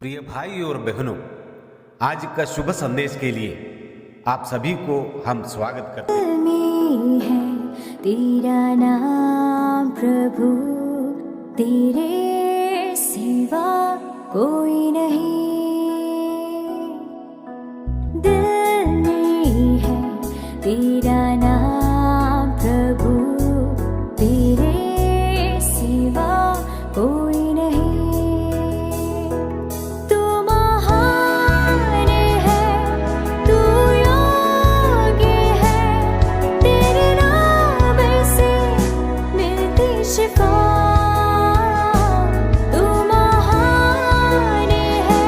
प्रिय भाई और बहनों, आज का शुभ संदेश के लिए आप सभी को हम स्वागत करते हैं। में है तेरा नाम प्रभु, तेरे सिवा कोई नहीं। दिल में है तेरा नाम प्रभु, तेरे सिवा कोई नहीं। तू महान है, तू योग्य है, तेरे नाम से मिलती शिफा। तू महान है,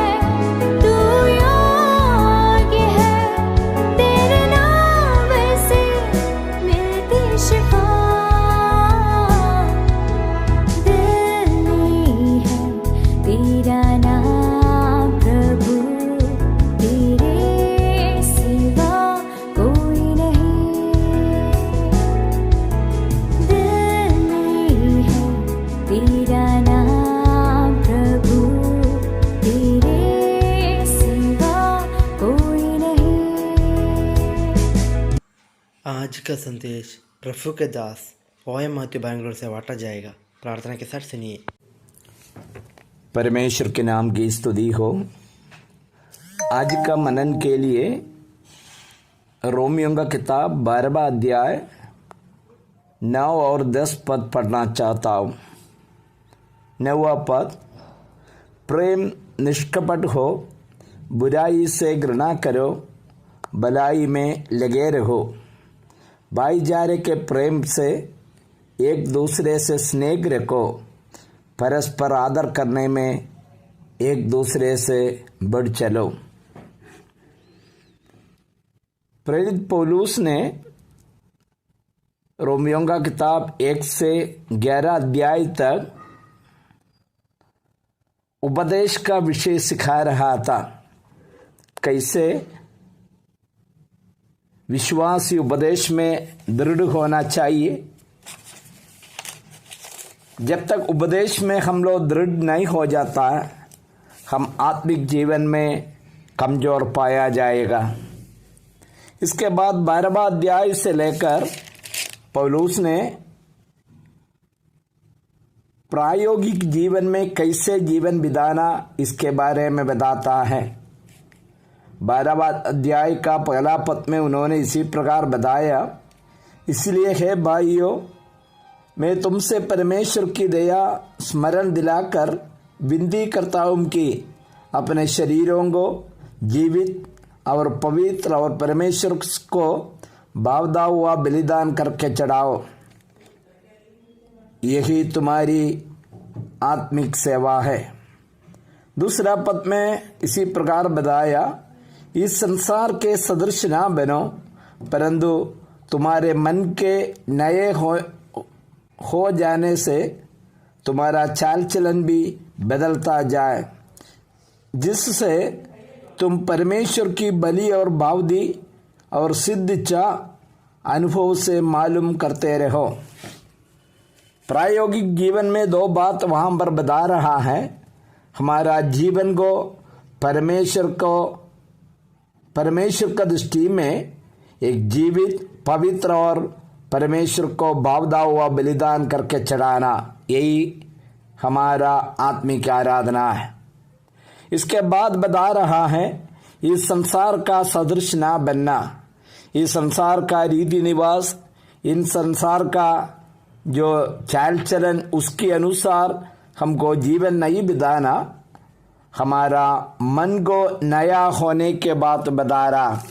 तू योग्य है, तेरे नाम से मिलती शिफा। दिल में है तेरा नाम प्रभु, तेरे सिवा कोई नहीं। दिल में है तेरा नाम प्रभु, तेरे सिवा कोई नहीं। आज का संदेश प्रभु के दास ओएम माथ्यू बैंगलोर से बांटा जाएगा। प्रार्थना के साथ सुनिए। परमेश्वर के नाम की स्तुति हो। आज का मनन के लिए रोमियों का किताब 12वां अध्याय 9 और 10 पद पढ़ना चाहता हूँ। 9वां पद, प्रेम निष्कपट हो, बुराई से घृणा करो, भलाई में लगे रहो, भाईचारे के प्रेम से एक दूसरे से स्नेह रखो, परस्पर आदर करने में एक दूसरे से बढ़ चलो। प्रेरित पौलुस ने रोमियों का किताब 1 से 11 अध्याय तक उपदेश का विषय सिखा रहा था। कैसे विश्वासी उपदेश में दृढ़ होना चाहिए। जब तक उपदेश में हम लोग दृढ़ नहीं हो जाता, हम आत्मिक जीवन में कमजोर पाया जाएगा। इसके बाद 12वां अध्याय से लेकर पौलुस ने प्रायोगिक जीवन में कैसे जीवन बिताना इसके बारे में बताता है। 12वां अध्याय का पहला पद में उन्होंने इसी प्रकार बताया, इसलिए है भाइयों, मैं तुमसे परमेश्वर की दया स्मरण दिलाकर विनती करता हूँ कि अपने शरीरों को जीवित और पवित्र और परमेश्वर को भावदा हुआ बलिदान करके चढ़ाओ, यही तुम्हारी आत्मिक सेवा है। दूसरा पद में इसी प्रकार बताया, इस संसार के सदृश ना बनो, परंतु तुम्हारे मन के नए हो जाने से तुम्हारा चाल चलन भी बदलता जाए, जिससे तुम परमेश्वर की बलि और भावदी और सिद्ध इच्छा अनुभव से मालूम करते रहो। प्रायोगिक जीवन में 2 बात वहाँ पर बता रहा है। हमारा जीवन को परमेश्वर का दृष्टि में एक जीवित, पवित्र और परमेश्वर को भावदा हुआ बलिदान करके चढ़ाना, यही हमारा आत्मिक आराधना है। इसके बाद बता रहा है, इस संसार का सदृश ना बनना। इस संसार का रीति निवास, इन संसार का जो चाल चलन, उसके अनुसार हमको जीवन नहीं बिताना। हमारा मन को नया होने के बाद बता रहा,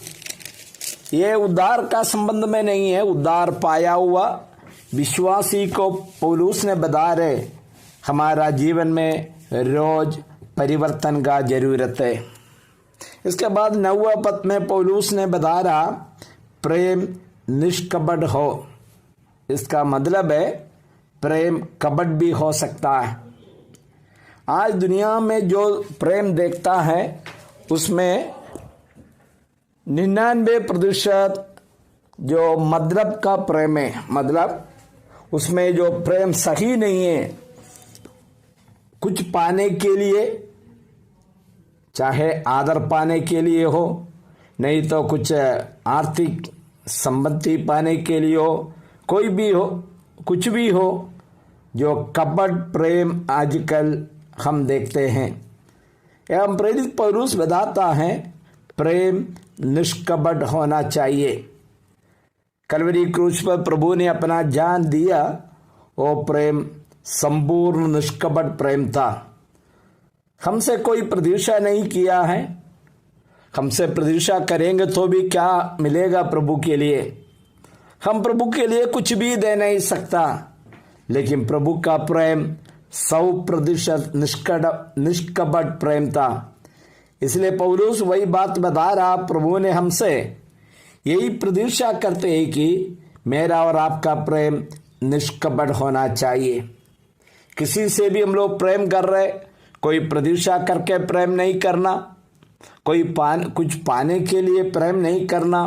ये उद्धार का संबंध में नहीं है। उद्धार पाया हुआ विश्वासी को पौलुस ने बता रहे, हमारा जीवन में रोज परिवर्तन का जरूरत है। इसके बाद 9वां पद में पौलुस ने बता रहा, प्रेम निष्कपट हो। इसका मतलब है प्रेम कपट भी हो सकता है। आज दुनिया में जो प्रेम देखता है उसमें 99% जो मतलब का प्रेम है, मतलब उसमें जो प्रेम सही नहीं है, कुछ पाने के लिए चाहे आदर पाने के लिए हो, नहीं तो कुछ आर्थिक संपत्ति पाने के लिए हो, कोई भी हो, कुछ भी हो, जो कपट प्रेम आजकल हम देखते हैं। एवं प्रेरित पौलुस बताता है प्रेम निष्कपट होना चाहिए। कलवरी क्रूस पर प्रभु ने अपना जान दिया, वो प्रेम संपूर्ण निष्कपट प्रेम था। हमसे कोई प्रतीक्षा नहीं किया है, हमसे प्रतीक्षा करेंगे तो भी क्या मिलेगा प्रभु के लिए? हम प्रभु के लिए कुछ भी दे नहीं सकता, लेकिन प्रभु का प्रेम 100% निष्कपट प्रेम था। इसलिए पौलुस वही बात बता रहा, प्रभु ने हमसे यही प्रतीक्षा करते हैं कि मेरा और आपका प्रेम निष्कपट होना चाहिए। किसी से भी हम लोग प्रेम कर रहे, कोई प्रतीक्षा करके प्रेम नहीं करना, कोई कुछ पाने के लिए प्रेम नहीं करना,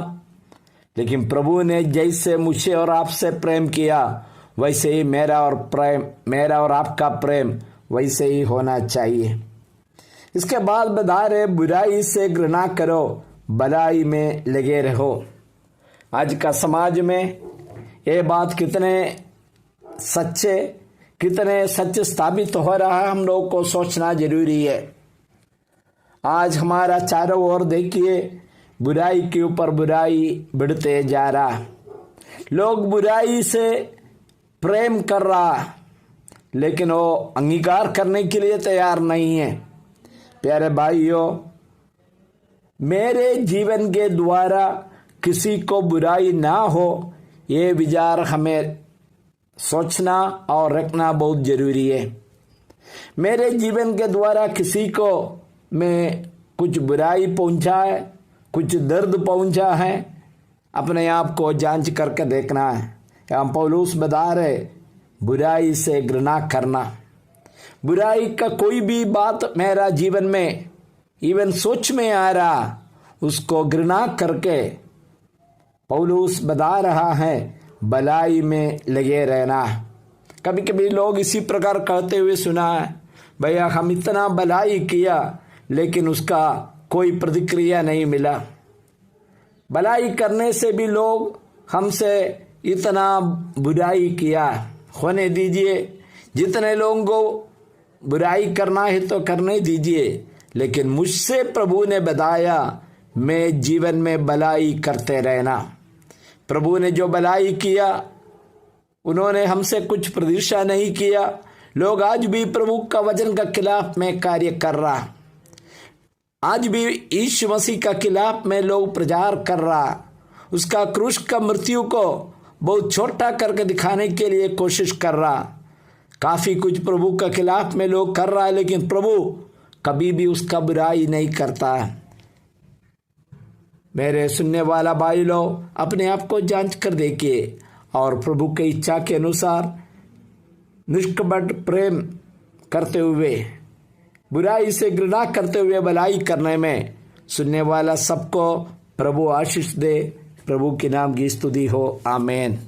लेकिन प्रभु ने जैसे मुझे और आपसे प्रेम किया वैसे ही मेरा और आपका प्रेम वैसे ही होना चाहिए। इसके बाद बता रहे बुराई से घृणा करो, भलाई में लगे रहो। आज का समाज में ये बात कितने सच स्थापित हो रहा है, हम लोग को सोचना जरूरी है। आज हमारा चारों ओर देखिए बुराई के ऊपर बुराई बढ़ते जा रहा, लोग बुराई से प्रेम कर रहा, लेकिन वो अंगीकार करने के लिए तैयार नहीं है। प्यारे भाइयों, मेरे जीवन के द्वारा किसी को बुराई ना हो, ये विचार हमें सोचना और रखना बहुत जरूरी है। मेरे जीवन के द्वारा किसी को मैं कुछ बुराई पहुंचा है, कुछ दर्द पहुंचा है, अपने आप को जांच करके देखना है। हम पौलुस बता रहे बुराई से घृणा करना, बुराई का कोई भी बात मेरा जीवन में इवन सोच में आ रहा, उसको घृणा करके पौलुस बता रहा है भलाई में लगे रहना। कभी कभी लोग इसी प्रकार कहते हुए सुना है, भैया हम इतना भलाई किया लेकिन उसका कोई प्रतिक्रिया नहीं मिला। भलाई करने से भी लोग हमसे इतना बुराई किया, होने दीजिए, जितने लोगों को बुराई करना है तो करने दीजिए, लेकिन मुझसे प्रभु ने बताया मैं जीवन में भलाई करते रहना। प्रभु ने जो भलाई किया, उन्होंने हमसे कुछ प्रतीक्षा नहीं किया। लोग आज भी प्रभु का वचन का खिलाफ में कार्य कर रहा, आज भी यीशु मसीह का खिलाफ में लोग प्रचार कर रहा, उसका क्रूस का मृत्यु को बहुत छोटा करके दिखाने के लिए कोशिश कर रहा। काफी कुछ प्रभु का खिलाफ में लोग कर रहा है, लेकिन प्रभु कभी भी उसका बुराई नहीं करता। मेरे सुनने वाला भाई लोग अपने आप को जांच कर देखिए और प्रभु की इच्छा के अनुसार निष्कपट प्रेम करते हुए, बुराई से घृणा करते हुए भलाई करने में सुनने वाला सबको प्रभु आशीष दे। प्रभु के नाम की स्तुति हो, आमीन।